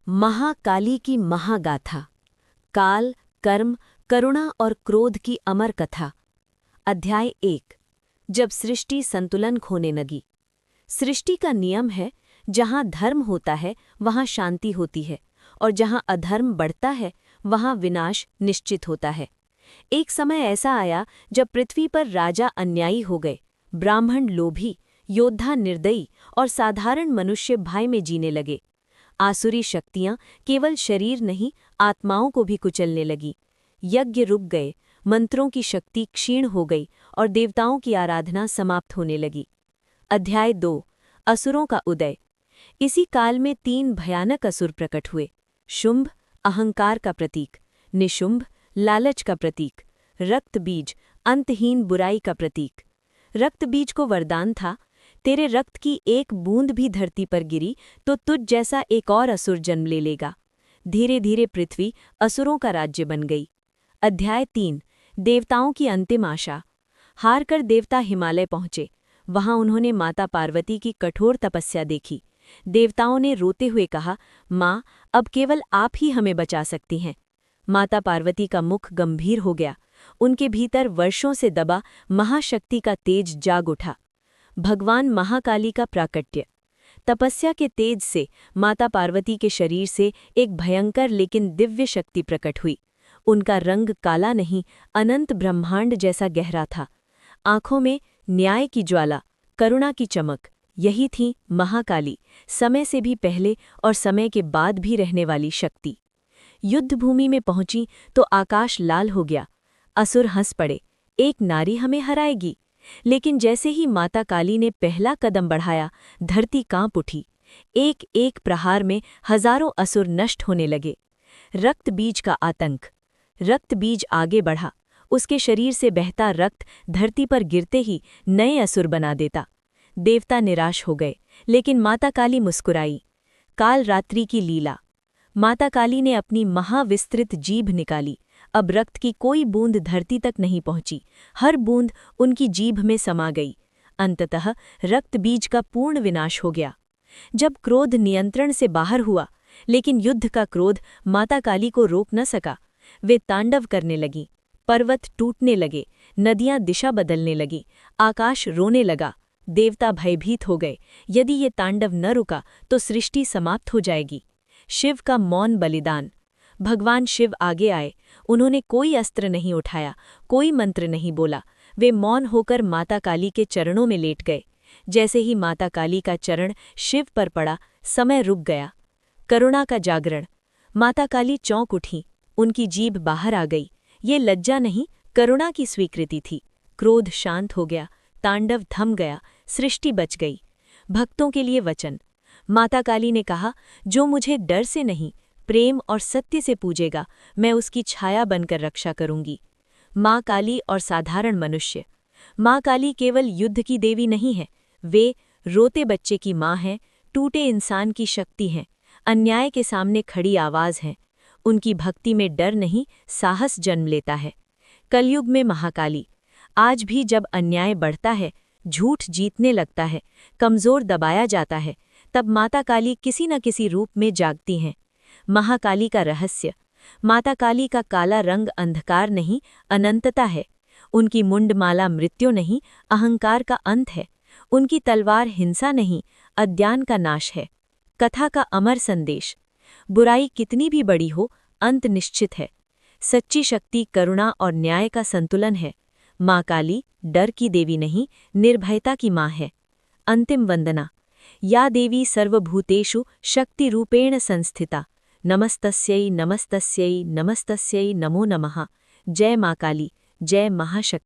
महाकाली की महागाथा। काल, कर्म, करुणा और क्रोध की अमर कथा। अध्याय 1। जब सृष्टि संतुलन खोने लगी। सृष्टि का नियम है, जहाँ धर्म होता है वहाँ शांति होती है, और जहाँ अधर्म बढ़ता है वहाँ विनाश निश्चित होता है। एक समय ऐसा आया जब पृथ्वी पर राजा अन्यायी हो गए, ब्राह्मण लोभी, योद्धा निर्दयी और साधारण मनुष्य भय में जीने लगे। आसुरी शक्तियां केवल शरीर नहीं, आत्माओं को भी कुचलने लगी। यज्ञ रुक गए, मंत्रों की शक्ति क्षीण हो गई और देवताओं की आराधना समाप्त होने लगी। अध्याय 2। असुरों का उदय। इसी काल में 3 भयानक असुर प्रकट हुए। शुंभ, अहंकार का प्रतीक; निशुंभ, लालच का प्रतीक; रक्तबीज, अंतहीन बुराई का प्रतीक। रक्तबीज को वरदान था, तेरे रक्त की एक बूंद भी धरती पर गिरी तो तुझ जैसा एक और असुर जन्म ले लेगा। धीरे धीरे पृथ्वी असुरों का राज्य बन गई। अध्याय 3। देवताओं की अंतिम आशा। हार कर देवता हिमालय पहुंचे। वहां उन्होंने माता पार्वती की कठोर तपस्या देखी। देवताओं ने रोते हुए कहा, माँ, अब केवल आप ही हमें बचा सकती हैं। माता पार्वती का मुख गंभीर हो गया। उनके भीतर वर्षों से दबा महाशक्ति का तेज जाग उठा। भगवान महाकाली का प्राकट्य। तपस्या के तेज से माता पार्वती के शरीर से एक भयंकर लेकिन दिव्य शक्ति प्रकट हुई। उनका रंग काला नहीं, अनंत ब्रह्मांड जैसा गहरा था। आंखों में न्याय की ज्वाला, करुणा की चमक। यही थी महाकाली, समय से भी पहले और समय के बाद भी रहने वाली शक्ति। युद्धभूमि में पहुंची तो आकाश लाल हो गया। असुर हंस पड़े, एक नारी हमें हराएगी। लेकिन जैसे ही माता काली ने पहला कदम बढ़ाया, धरती कांप उठी। एक एक प्रहार में हजारों असुर नष्ट होने लगे। रक्तबीज का आतंक। रक्तबीज आगे बढ़ा। उसके शरीर से बहता रक्त धरती पर गिरते ही नए असुर बना देता। देवता निराश हो गए, लेकिन माता काली मुस्कुराई। काल रात्रि की लीला। माता काली ने अपनी महाविस्तृत जीभ निकाली। अब रक्त की कोई बूंद धरती तक नहीं पहुंची, हर बूंद उनकी जीभ में समा गई। अंततः रक्तबीज का पूर्ण विनाश हो गया। जब क्रोध नियंत्रण से बाहर हुआ, लेकिन युद्ध का क्रोध माता काली को रोक न सका। वे तांडव करने लगीं। पर्वत टूटने लगे, नदियां दिशा बदलने लगीं, आकाश रोने लगा। देवता भयभीत हो गए, यदि ये तांडव न रुका तो सृष्टि समाप्त हो जाएगी। शिव का मौन बलिदान। भगवान शिव आगे आए। उन्होंने कोई अस्त्र नहीं उठाया, कोई मंत्र नहीं बोला। वे मौन होकर माता काली के चरणों में लेट गए। जैसे ही माता काली का चरण शिव पर पड़ा, समय रुक गया। करुणा का जागरण। माता काली चौंक उठी, उनकी जीभ बाहर आ गई। ये लज्जा नहीं, करुणा की स्वीकृति थी। क्रोध शांत हो गया, तांडव थम गया, सृष्टि बच गई। भक्तों के लिए वचन। माता काली ने कहा, जो मुझे डर से नहीं, प्रेम और सत्य से पूजेगा, मैं उसकी छाया बनकर रक्षा करूंगी। माँ काली और साधारण मनुष्य। माँ काली केवल युद्ध की देवी नहीं है, वे रोते बच्चे की माँ हैं, टूटे इंसान की शक्ति हैं, अन्याय के सामने खड़ी आवाज़ हैं। उनकी भक्ति में डर नहीं, साहस जन्म लेता है। कलयुग में महाकाली। आज भी जब अन्याय बढ़ता है, झूठ जीतने लगता है, कमज़ोर दबाया जाता है, तब माता काली किसी न किसी रूप में जागती हैं। महाकाली का रहस्य। माता काली का काला रंग अंधकार नहीं, अनंतता है। उनकी मुंडमाला मृत्यु नहीं, अहंकार का अंत है। उनकी तलवार हिंसा नहीं, अज्ञान का नाश है। कथा का अमर संदेश। बुराई कितनी भी बड़ी हो, अंत निश्चित है। सच्ची शक्ति करुणा और न्याय का संतुलन है। माँ काली डर की देवी नहीं, निर्भयता की माँ है। अंतिम वंदना। या देवी सर्वभूतेषु शक्तिरूपेण संस्थिता, नमस्तस्यै नमस्तस्यै नमस्तस्यै नमो नमः। जय माँ काली, जय महाशक्ति।